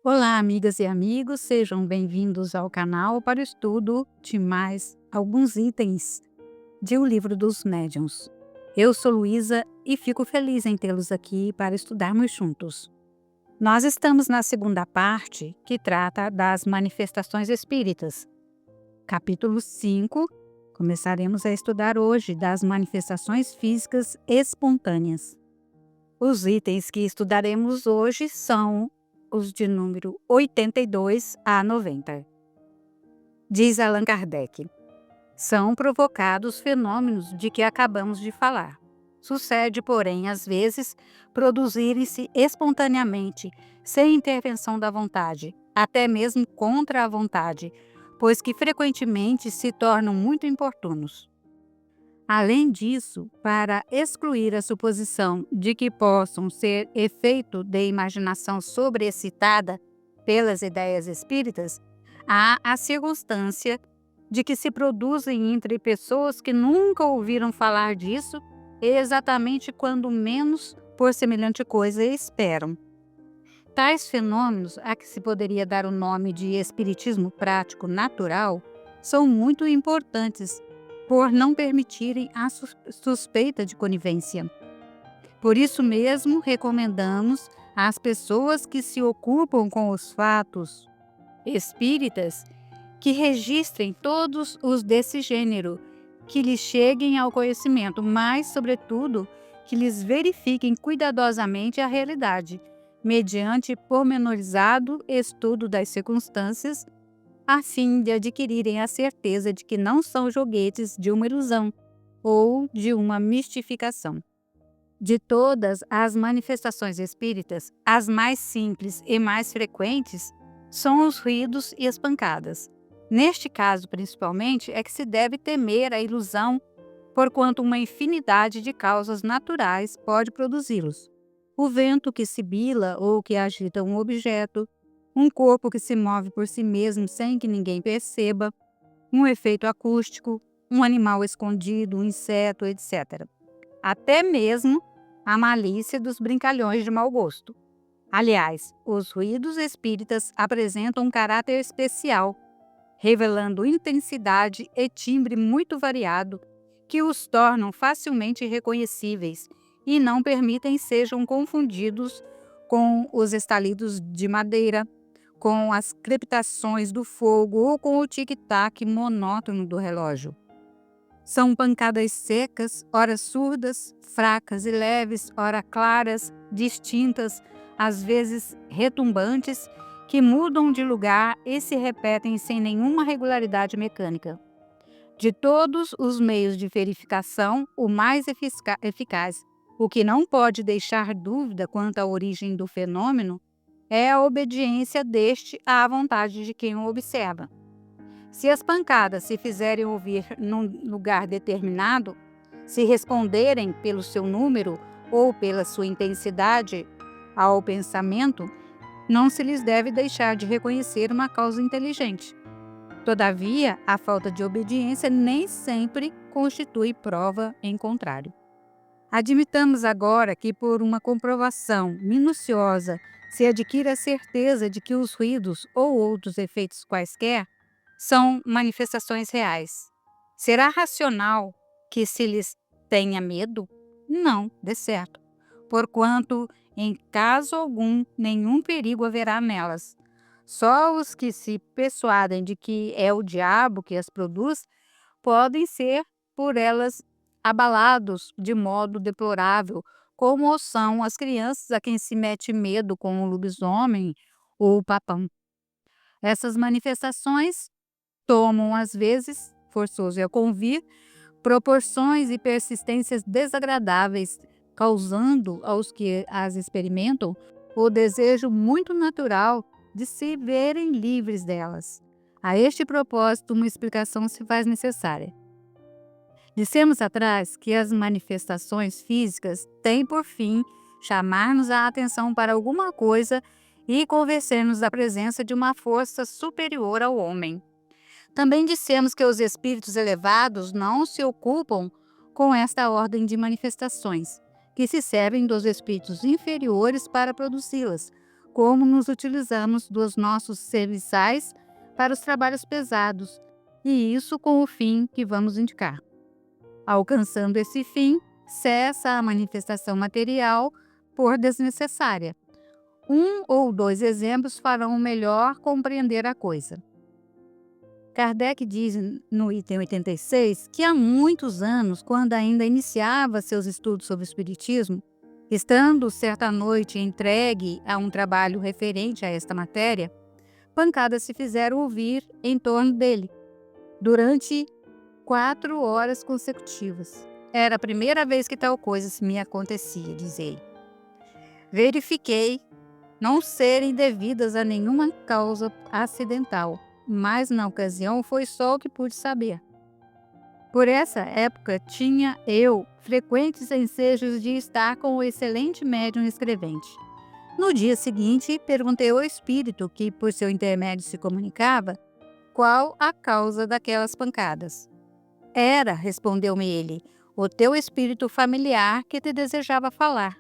Olá, amigas e amigos, sejam bem-vindos ao canal para o estudo de mais alguns itens de O Livro dos Médiuns. Eu sou Luísa e fico feliz em tê-los aqui para estudarmos juntos. Nós estamos na segunda parte, que trata das manifestações espíritas. Capítulo 5, começaremos a estudar hoje das manifestações físicas espontâneas. Os itens que estudaremos hoje são os de número 82 a 90. Diz Allan Kardec: são provocados fenômenos de que acabamos de falar. Sucede, porém, às vezes, produzirem-se espontaneamente, sem intervenção da vontade, até mesmo contra a vontade, pois que frequentemente se tornam muito importunos. Além disso, para excluir a suposição de que possam ser efeito de imaginação sobreexcitada pelas ideias espíritas, há a circunstância de que se produzem entre pessoas que nunca ouviram falar disso, exatamente quando menos por semelhante coisa esperam. Tais fenômenos, a que se poderia dar o nome de espiritismo prático natural, são muito importantes por não permitirem a suspeita de conivência. Por isso mesmo, recomendamos às pessoas que se ocupam com os fatos espíritas que registrem todos os desse gênero, que lhes cheguem ao conhecimento, mas, sobretudo, que lhes verifiquem cuidadosamente a realidade, mediante pormenorizado estudo das circunstâncias, a fim de adquirirem a certeza de que não são joguetes de uma ilusão ou de uma mistificação. De todas as manifestações espíritas, as mais simples e mais frequentes são os ruídos e as pancadas. Neste caso, principalmente, é que se deve temer a ilusão, porquanto uma infinidade de causas naturais pode produzi-los. O vento que sibila ou que agita um objeto, um corpo que se move por si mesmo sem que ninguém perceba, um efeito acústico, um animal escondido, um inseto, etc. Até mesmo a malícia dos brincalhões de mau gosto. Aliás, os ruídos espíritas apresentam um caráter especial, revelando intensidade e timbre muito variado, que os tornam facilmente reconhecíveis e não permitem sejam confundidos com os estalidos de madeira, com as crepitações do fogo ou com o tic-tac monótono do relógio. São pancadas secas, ora surdas, fracas e leves, ora claras, distintas, às vezes retumbantes, que mudam de lugar e se repetem sem nenhuma regularidade mecânica. De todos os meios de verificação, o mais eficaz, o que não pode deixar dúvida quanto à origem do fenômeno, é a obediência deste à vontade de quem o observa. Se as pancadas se fizerem ouvir num lugar determinado, se responderem pelo seu número ou pela sua intensidade ao pensamento, não se lhes deve deixar de reconhecer uma causa inteligente. Todavia, a falta de obediência nem sempre constitui prova em contrário. Admitamos agora que, por uma comprovação minuciosa, se adquire a certeza de que os ruídos ou outros efeitos quaisquer são manifestações reais. Será racional que se lhes tenha medo? Não, de certo, porquanto, em caso algum, nenhum perigo haverá nelas. Só os que se persuadem de que é o diabo que as produz podem ser por elas abalados de modo deplorável, como são as crianças a quem se mete medo com o lobisomem ou o papão. Essas manifestações tomam, às vezes, forçoso é convir, proporções e persistências desagradáveis, causando aos que as experimentam o desejo muito natural de se verem livres delas. A este propósito, uma explicação se faz necessária. Dissemos atrás que as manifestações físicas têm por fim chamar-nos a atenção para alguma coisa e convencer-nos da presença de uma força superior ao homem. Também dissemos que os espíritos elevados não se ocupam com esta ordem de manifestações, que se servem dos espíritos inferiores para produzi-las, como nos utilizamos dos nossos serviçais para os trabalhos pesados, e isso com o fim que vamos indicar. Alcançando esse fim, cessa a manifestação material por desnecessária. Um ou dois exemplos farão melhor compreender a coisa. Kardec diz no item 86 que há muitos anos, quando ainda iniciava seus estudos sobre o Espiritismo, estando certa noite entregue a um trabalho referente a esta matéria, pancadas se fizeram ouvir em torno dele, durante 4 horas consecutivas. Era a primeira vez que tal coisa me acontecia, diz ele. Verifiquei não serem devidas a nenhuma causa acidental, mas na ocasião foi só o que pude saber. Por essa época tinha eu frequentes ensejos de estar com o excelente médium escrevente. No dia seguinte, perguntei ao espírito que, por seu intermédio, se comunicava, qual a causa daquelas pancadas. Era, respondeu-me ele, o teu espírito familiar que te desejava falar.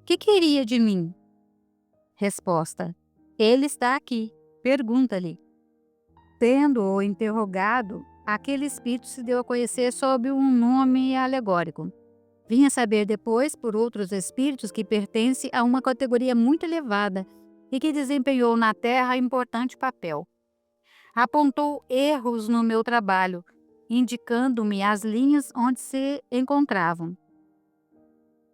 Que queria de mim? Resposta: ele está aqui. Pergunta-lhe. Tendo-o interrogado, aquele espírito se deu a conhecer sob um nome alegórico. Vinha saber depois, por outros espíritos, que pertence a uma categoria muito elevada e que desempenhou na Terra importante papel. Apontou erros no meu trabalho, indicando-me as linhas onde se encontravam.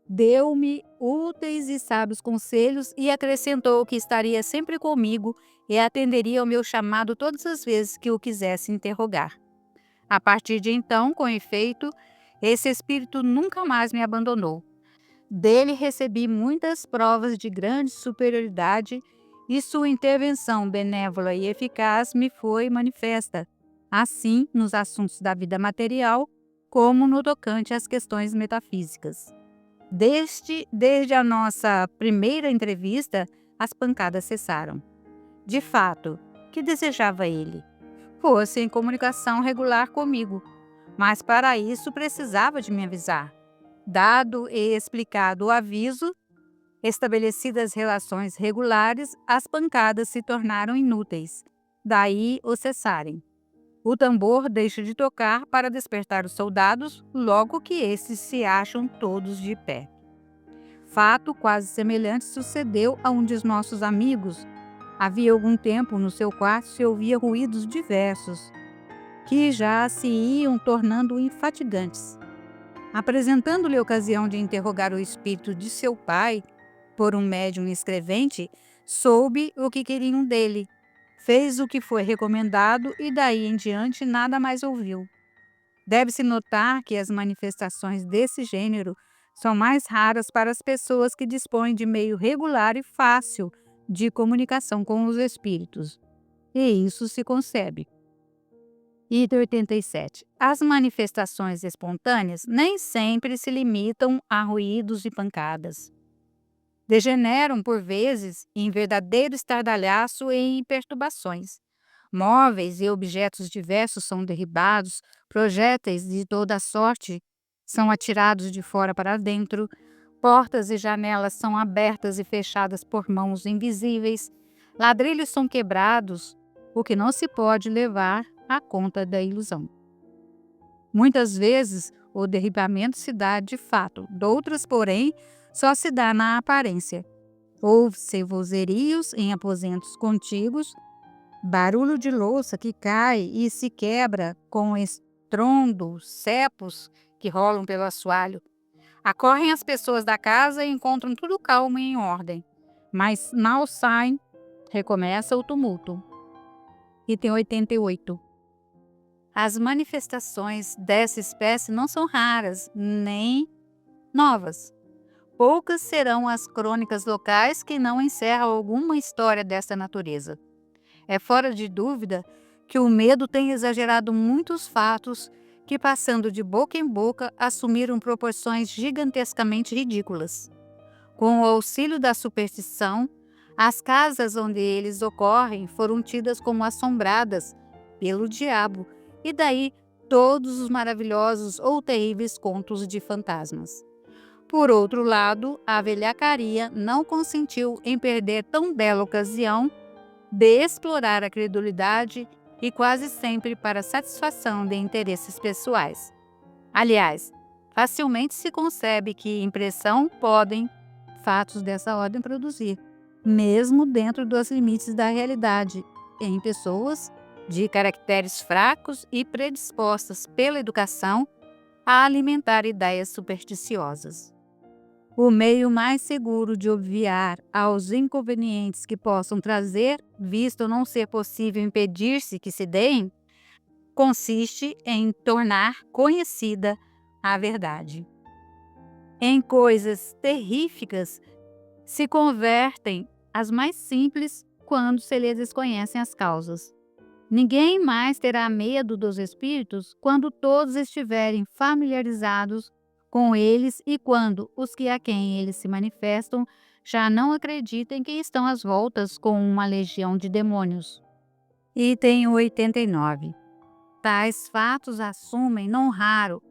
Deu-me úteis e sábios conselhos e acrescentou que estaria sempre comigo e atenderia ao meu chamado todas as vezes que o quisesse interrogar. A partir de então, com efeito, esse espírito nunca mais me abandonou. Dele recebi muitas provas de grande superioridade e sua intervenção benévola e eficaz me foi manifesta, assim nos assuntos da vida material, como no tocante às questões metafísicas. Desde a nossa primeira entrevista, as pancadas cessaram. De fato, que desejava ele? Fosse em comunicação regular comigo, mas para isso precisava de me avisar. Dado e explicado o aviso, estabelecidas relações regulares, as pancadas se tornaram inúteis. Daí o cessarem. O tambor deixa de tocar para despertar os soldados, logo que esses se acham todos de pé. Fato quase semelhante sucedeu a um de nossos amigos. Havia algum tempo no seu quarto se ouvia ruídos diversos, que já se iam tornando infatigantes. Apresentando-lhe a ocasião de interrogar o espírito de seu pai, por um médium escrevente, soube o que queriam dele. Fez o que foi recomendado e daí em diante nada mais ouviu. Deve-se notar que as manifestações desse gênero são mais raras para as pessoas que dispõem de meio regular e fácil de comunicação com os espíritos. E isso se concebe. Item 87. As manifestações espontâneas nem sempre se limitam a ruídos e pancadas. Degeneram, por vezes, em verdadeiro estardalhaço e em perturbações. Móveis e objetos diversos são derribados, projéteis de toda a sorte são atirados de fora para dentro, portas e janelas são abertas e fechadas por mãos invisíveis, ladrilhos são quebrados, o que não se pode levar à conta da ilusão. Muitas vezes, o derribamento se dá de fato, doutras, porém, só se dá na aparência. Ouve-se vozerios em aposentos contíguos, barulho de louça que cai e se quebra com estrondo, cepos que rolam pelo assoalho. Acorrem as pessoas da casa e encontram tudo calmo e em ordem, mas mal saem, recomeça o tumulto. Item 88. As manifestações dessa espécie não são raras, nem novas. Poucas serão as crônicas locais que não encerram alguma história desta natureza. É fora de dúvida que o medo tem exagerado muitos fatos que, passando de boca em boca, assumiram proporções gigantescamente ridículas. Com o auxílio da superstição, as casas onde eles ocorrem foram tidas como assombradas pelo diabo, e daí todos os maravilhosos ou terríveis contos de fantasmas. Por outro lado, a velhacaria não consentiu em perder tão bela ocasião de explorar a credulidade e quase sempre para satisfação de interesses pessoais. Aliás, facilmente se concebe que impressão podem fatos dessa ordem produzir, mesmo dentro dos limites da realidade, em pessoas de caracteres fracos e predispostas pela educação a alimentar ideias supersticiosas. O meio mais seguro de obviar aos inconvenientes que possam trazer, visto não ser possível impedir-se que se deem, consiste em tornar conhecida a verdade. Em coisas terríficas se convertem as mais simples quando se lhes desconhecem as causas. Ninguém mais terá medo dos espíritos quando todos estiverem familiarizados com eles e quando os que a quem eles se manifestam já não acreditem que estão às voltas com uma legião de demônios. Item 89. Tais fatos assumem, não raro,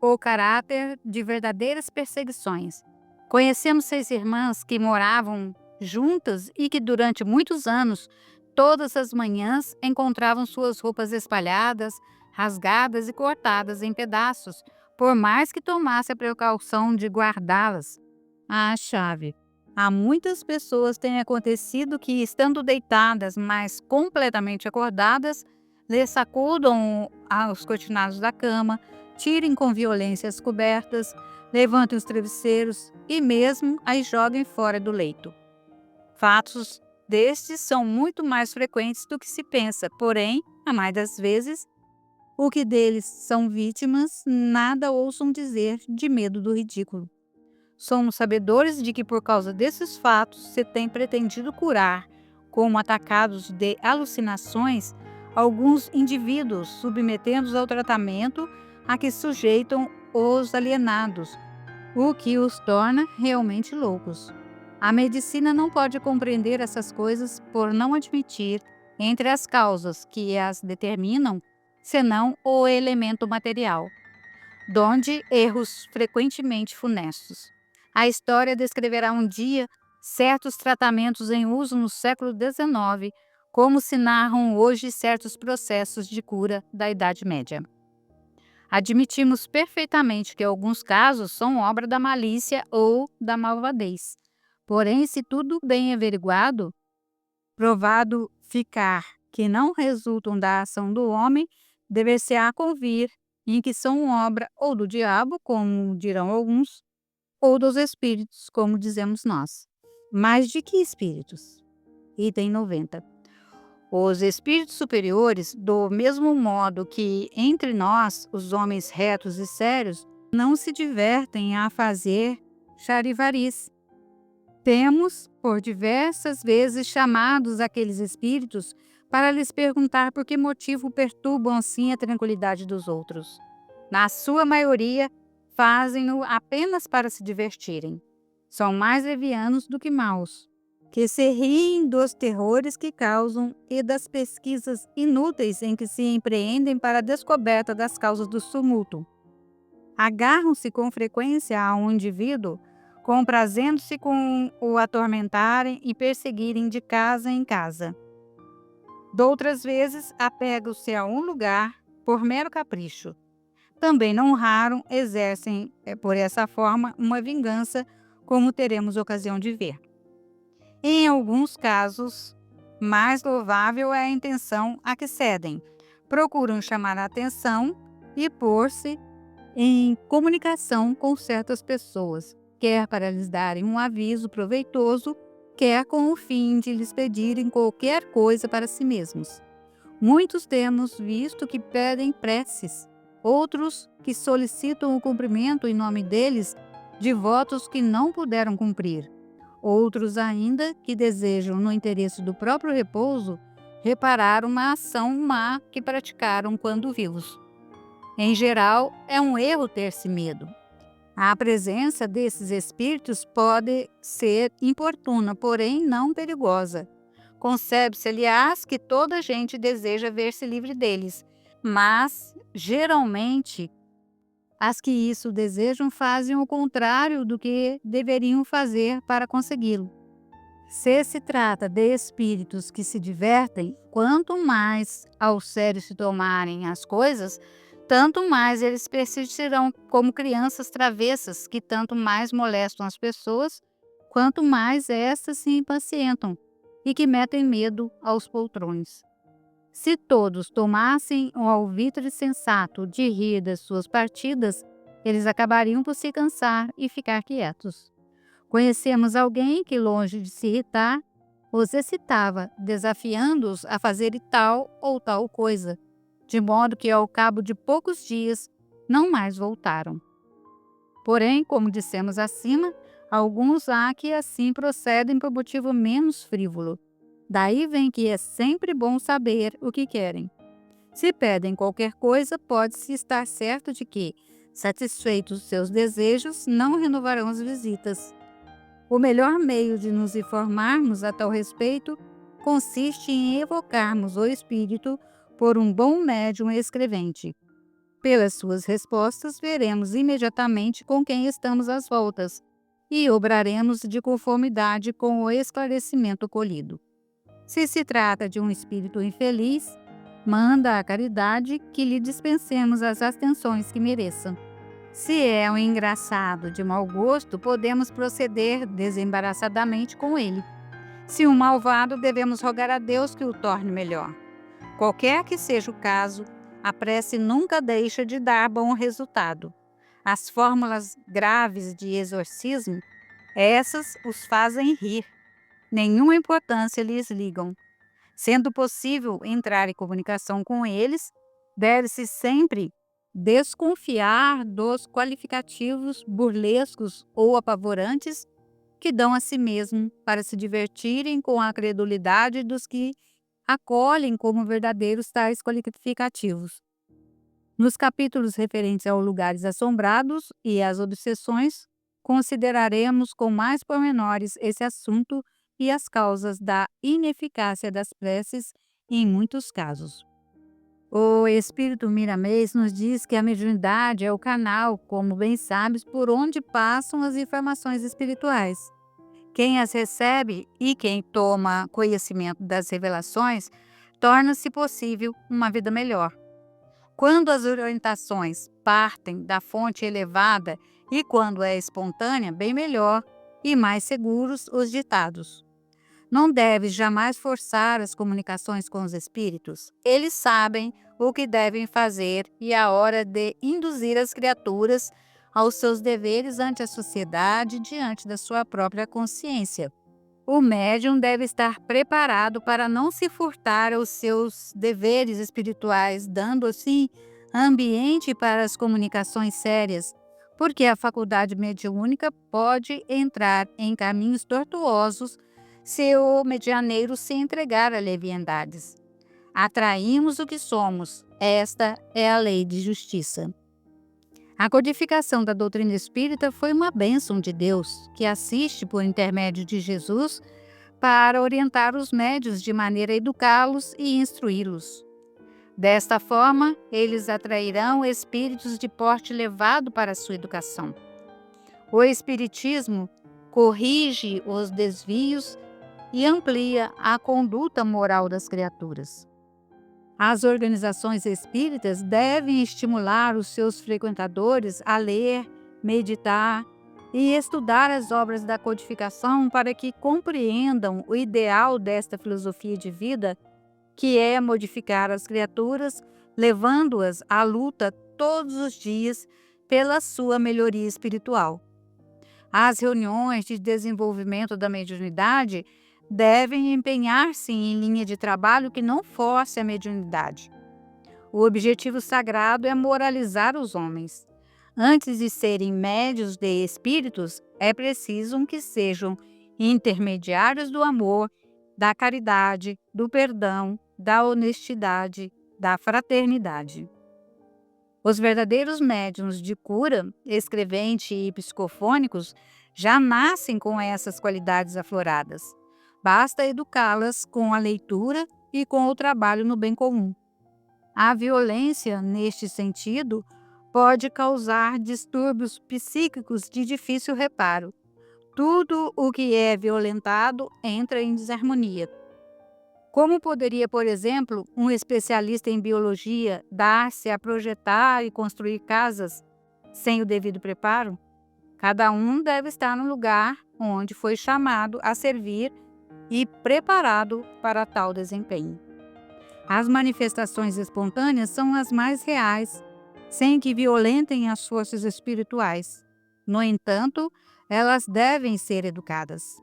o caráter de verdadeiras perseguições. Conhecemos 6 irmãs que moravam juntas e que durante muitos anos, todas as manhãs, encontravam suas roupas espalhadas, rasgadas e cortadas em pedaços, por mais que tomasse a precaução de guardá-las à chave. A muitas pessoas tem acontecido que, estando deitadas, mas completamente acordadas, lhes sacudam os cortinados da cama, tirem com violência as cobertas, levantem os travesseiros e mesmo as joguem fora do leito. Fatos destes são muito mais frequentes do que se pensa, porém, a mais das vezes, o que deles são vítimas nada ouçam dizer de medo do ridículo. Somos sabedores de que por causa desses fatos se tem pretendido curar, como atacados de alucinações, alguns indivíduos submetendo-os ao tratamento a que sujeitam os alienados, o que os torna realmente loucos. A medicina não pode compreender essas coisas por não admitir, entre as causas que as determinam, senão o elemento material, donde erros frequentemente funestos. A história descreverá um dia certos tratamentos em uso no século XIX, como se narram hoje certos processos de cura da Idade Média. Admitimos perfeitamente que alguns casos são obra da malícia ou da malvadez. Porém, se tudo bem averiguado, provado ficar que não resultam da ação do homem, dever-se-á convir em que são obra ou do diabo, como dirão alguns, ou dos espíritos, como dizemos nós. Mas de que espíritos? Item 90. Os espíritos superiores, do mesmo modo que entre nós, os homens retos e sérios, não se divertem a fazer charivaris. Temos, por diversas vezes, chamados aqueles espíritos para lhes perguntar por que motivo perturbam assim a tranquilidade dos outros. Na sua maioria, fazem-no apenas para se divertirem. São mais levianos do que maus, que se riem dos terrores que causam e das pesquisas inúteis em que se empreendem para a descoberta das causas do tumulto. Agarram-se com frequência a um indivíduo, comprazendo-se com o atormentarem e perseguirem de casa em casa. Doutras vezes, apegam-se a um lugar por mero capricho. Também não raro exercem, por essa forma, uma vingança, como teremos ocasião de ver. Em alguns casos, mais louvável é a intenção a que cedem. Procuram chamar a atenção e pôr-se em comunicação com certas pessoas, quer para lhes darem um aviso proveitoso, quer com o fim de lhes pedirem qualquer coisa para si mesmos. Muitos temos visto que pedem preces, outros que solicitam o cumprimento em nome deles de votos que não puderam cumprir. Outros ainda que desejam, no interesse do próprio repouso, reparar uma ação má que praticaram quando vivos. Em geral, é um erro ter-se medo. A presença desses espíritos pode ser importuna, porém não perigosa. Concebe-se, aliás, que toda a gente deseja ver-se livre deles, mas, geralmente, As que isso desejam fazem o contrário do que deveriam fazer para consegui-lo. Se trata de espíritos que se divertem, quanto mais ao sério se tomarem as coisas, tanto mais eles persistirão como crianças travessas que tanto mais molestam as pessoas, quanto mais estas se impacientam e que metem medo aos poltrões. Se todos tomassem o alvitre sensato de rir das suas partidas, eles acabariam por se cansar e ficar quietos. Conhecemos alguém que, longe de se irritar, os excitava, desafiando-os a fazerem tal ou tal coisa, de modo que, ao cabo de poucos dias, não mais voltaram. Porém, como dissemos acima, alguns há que assim procedem por motivo menos frívolo. Daí vem que é sempre bom saber o que querem. Se pedem qualquer coisa, pode-se estar certo de que, satisfeitos seus desejos, não renovarão as visitas. O melhor meio de nos informarmos a tal respeito consiste em evocarmos o espírito por um bom médium escrevente. Pelas suas respostas, veremos imediatamente com quem estamos às voltas e obraremos de conformidade com o esclarecimento colhido. Se trata de um espírito infeliz, manda a caridade que lhe dispensemos as atenções que mereça. Se é um engraçado de mau gosto, podemos proceder desembaraçadamente com ele. Se um malvado, devemos rogar a Deus que o torne melhor. Qualquer que seja o caso, a prece nunca deixa de dar bom resultado. As fórmulas graves de exorcismo, essas os fazem rir. Nenhuma importância lhes ligam. Sendo possível entrar em comunicação com eles, deve-se sempre desconfiar dos qualificativos burlescos ou apavorantes que dão a si mesmo para se divertirem com a credulidade dos que acolhem como verdadeiros tais qualificativos. Nos capítulos referentes aos lugares assombrados e às obsessões, consideraremos com mais pormenores esse assunto e as causas da ineficácia das preces em muitos casos. O espírito Miramês nos diz que a mediunidade é o canal, como bem sabes, por onde passam as informações espirituais. Quem as recebe e quem toma conhecimento das revelações, torna-se possível uma vida melhor. Quando as orientações partem da fonte elevada e quando é espontânea, bem melhor e mais seguros os ditados. Não deves jamais forçar as comunicações com os espíritos. Eles sabem o que devem fazer e a hora de induzir as criaturas aos seus deveres ante a sociedade diante da sua própria consciência. O médium deve estar preparado para não se furtar aos seus deveres espirituais, dando assim ambiente para as comunicações sérias, porque a faculdade mediúnica pode entrar em caminhos tortuosos se o medianeiro se entregar a leviandades. Atraímos o que somos. Esta é a lei de justiça. A codificação da doutrina espírita foi uma bênção de Deus, que assiste por intermédio de Jesus para orientar os médios de maneira a educá-los e instruí-los. Desta forma, eles atrairão espíritos de porte elevado para a sua educação. O Espiritismo corrige os desvios e amplia a conduta moral das criaturas. As organizações espíritas devem estimular os seus frequentadores a ler, meditar e estudar as obras da codificação para que compreendam o ideal desta filosofia de vida, que é modificar as criaturas, levando-as à luta todos os dias pela sua melhoria espiritual. As reuniões de desenvolvimento da mediunidade devem empenhar-se em linha de trabalho que não force a mediunidade. O objetivo sagrado é moralizar os homens. Antes de serem médios de espíritos, é preciso que sejam intermediários do amor, da caridade, do perdão, da honestidade, da fraternidade. Os verdadeiros médiuns de cura, escrevente e psicofônicos já nascem com essas qualidades afloradas. Basta educá-las com a leitura e com o trabalho no bem comum. A violência, neste sentido, pode causar distúrbios psíquicos de difícil reparo. Tudo o que é violentado entra em desarmonia. Como poderia, por exemplo, um especialista em biologia dar-se a projetar e construir casas sem o devido preparo? Cada um deve estar no lugar onde foi chamado a servir e preparado para tal desempenho. As manifestações espontâneas são as mais reais, sem que violentem as forças espirituais. No entanto, elas devem ser educadas.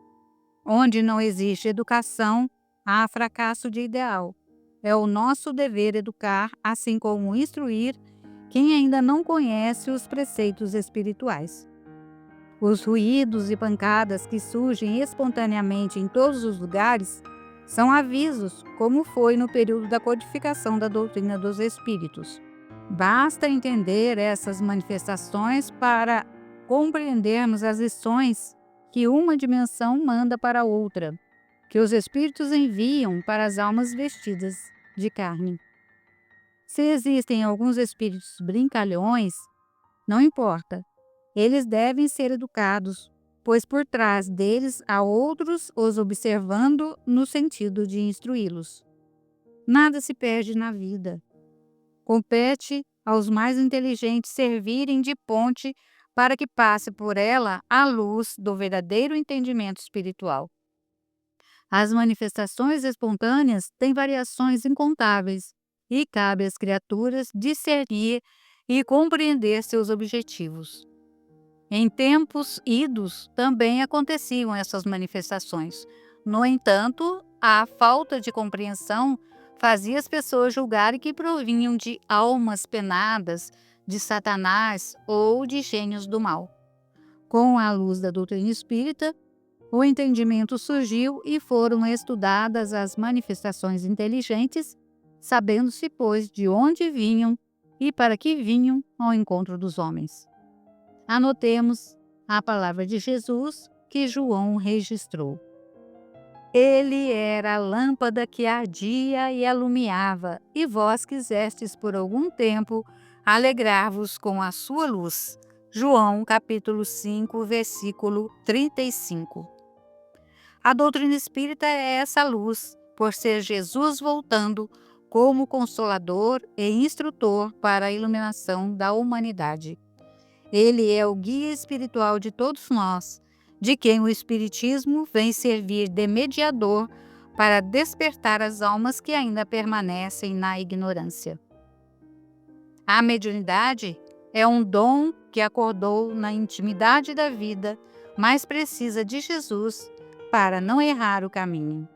Onde não existe educação, há fracasso de ideal. É o nosso dever educar, assim como instruir quem ainda não conhece os preceitos espirituais. Os ruídos e pancadas que surgem espontaneamente em todos os lugares são avisos, como foi no período da codificação da doutrina dos espíritos. Basta entender essas manifestações para compreendermos as lições que uma dimensão manda para outra, que os espíritos enviam para as almas vestidas de carne. Se existem alguns espíritos brincalhões, não importa, eles devem ser educados, pois por trás deles há outros os observando no sentido de instruí-los. Nada se perde na vida. Compete aos mais inteligentes servirem de ponte para que passe por ela a luz do verdadeiro entendimento espiritual. As manifestações espontâneas têm variações incontáveis e cabe às criaturas discernir e compreender seus objetivos. Em tempos idos também aconteciam essas manifestações. No entanto, a falta de compreensão fazia as pessoas julgarem que provinham de almas penadas, de Satanás ou de gênios do mal. Com a luz da doutrina espírita, o entendimento surgiu e foram estudadas as manifestações inteligentes, sabendo-se, pois, de onde vinham e para que vinham ao encontro dos homens. Anotemos a palavra de Jesus que João registrou. Ele era a lâmpada que ardia e alumiava, e vós quisestes por algum tempo alegrar-vos com a sua luz. João capítulo 5, versículo 35. A doutrina espírita é essa luz, por ser Jesus voltando como consolador e instrutor para a iluminação da humanidade. Ele é o guia espiritual de todos nós, de quem o Espiritismo vem servir de mediador para despertar as almas que ainda permanecem na ignorância. A mediunidade é um dom que acordou na intimidade da vida mais precisa de Jesus para não errar o caminho.